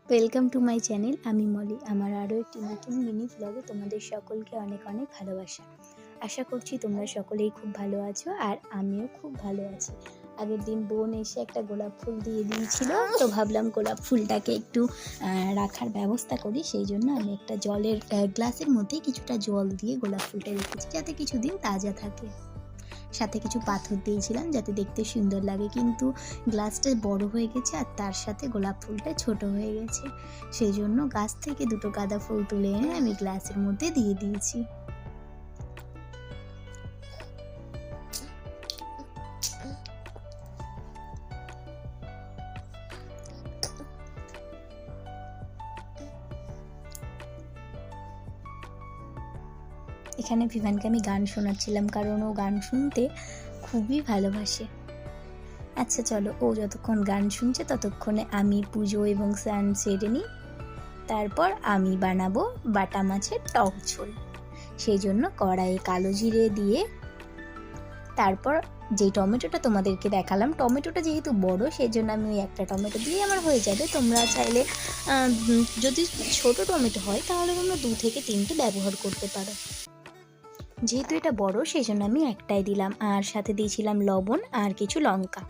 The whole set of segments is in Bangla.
Welcome to my channel. আমি মলি। আমার আরও একটি নতুন মিনি ব্লগে তোমাদের সকলকে অনেক অনেক ভালোবাসা। আশা করছি তোমরা সকলেই খুব ভালো আছো, আর আমিও খুব ভালো আছি। আগের দিন বোন এসে একটা গোলাপ ফুল দিয়ে দিয়েছিল, তো ভাবলাম গোলাপ ফুলটাকে একটু রাখার ব্যবস্থা করি। সেই জন্য আমি একটা জলের গ্লাসের মধ্যে কিছুটা জল দিয়ে গোলাপ ফুলটা রেখেছি, যাতে কিছুদিন তাজা থাকে। সাথে কিছু পাথর দিয়েছিলাম যাতে দেখতে সুন্দর লাগে, কিন্তু গ্লাসটা বড় হয়ে গেছে আর তার সাথে গোলাপ ফুলটা ছোট হয়ে গেছে। সেই জন্য গাছ থেকে দুটো গাঁদা ফুল তুলে এনে আমি গ্লাসের মধ্যে দিয়ে দিয়েছি। এখানে ভিভানকে আমি গান শোনাচ্ছিলাম, কারণ ও গান শুনতে খুবই ভালোবাসে। আচ্ছা চলো, ও যতক্ষণ গান শুনছে ততক্ষণে আমি পুজো এবং স্নান সেরে নিই। তারপর আমি বানাবো বাটা মাছের টক ঝোল। সেই জন্য কড়াইয়ে কালো জিরে দিয়ে, তারপর যে টমেটোটা তোমাদেরকে দেখালাম, টমেটোটা যেহেতু বড় সেই জন্য আমি ওই একটা টমেটো দিয়ে আমার হয়ে যাবে। তোমরা চাইলে যদি ছোট টমেটো হয় তাহলে তোমরা 2 থেকে 3টে ব্যবহার করতে পারো। যেহেতু এটা বড় সেই জন্য আমি একটাই দিলাম, আর সাথে দিয়েছিলাম লবণ আর কিছু লঙ্কা।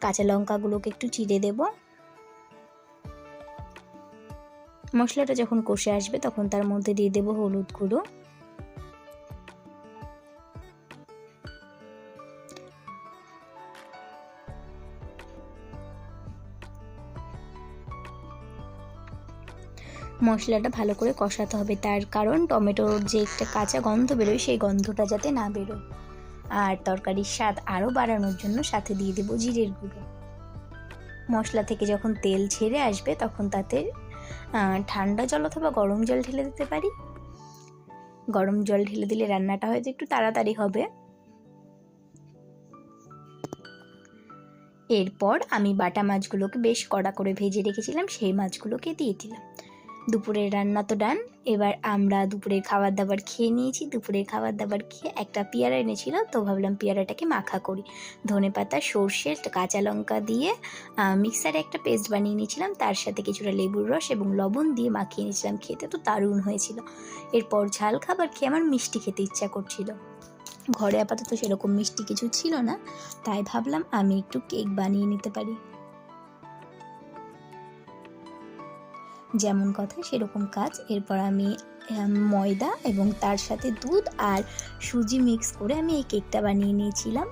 কাঁচা লঙ্কাগুলোকে একটু চিড়ে দেব। মশলাটা যখন কষে আসবে তখন তার মধ্যে দিয়ে দেব হলুদ গুঁড়ো, মশলাটা ভালো করে কষাতে হবে, তার কারণ টমেটোর যে একটা কাঁচা গন্ধ বেরোয় সেই গন্ধটা যাতে না বেরোয়। আর তরকারির স্বাদ আরও বাড়ানোর জন্য সাথে দিয়ে দেবো জিরের গুঁড়ো। মশলা থেকে যখন তেল ছেড়ে আসবে তখন তাতে ঠান্ডা জল অথবা গরম জল ঢেলে দিতে পারি। গরম জল ঢেলে দিলে রান্নাটা হয়তো একটু তাড়াতাড়ি হবে। এরপর আমি বাটা মাছগুলোকে বেশ কড়া করে ভেজে রেখেছিলাম, সেই মাছগুলোকে দিয়ে দিলাম। দুপুরের রান্না তো ডান। এবার আমরা দুপুরের খাবার দাবার খেয়ে নিয়েছি। দুপুরের খাবার দাবার খেয়ে একটা পেয়ারা এনেছিল, তো ভাবলাম পেয়ারাটাকে মাখা করি। ধনেপাতা, সর্ষে, কাঁচা লঙ্কা দিয়ে মিক্সারে একটা পেস্ট বানিয়ে নিয়েছিলাম, তার সাথে কিছুটা লেবুর রস এবং লবণ দিয়ে মাখিয়ে নিয়েছিলাম। খেতে তো দারুণ হয়েছিল। এরপর ঝাল খাবার খেয়ে আমার মিষ্টি খেতে ইচ্ছা করছিল। ঘরে আপাতত সেরকম মিষ্টি কিছু ছিল না, তাই ভাবলাম আমি একটু কেক বানিয়ে নিতে পারি। যেমন কথা সেরকম কাজ। এরপর আমি ময়দা এবং তার সাথে দুধ আর সুজি মিক্স করে আমি এই কেকটা বানিয়ে নিয়েছিলাম।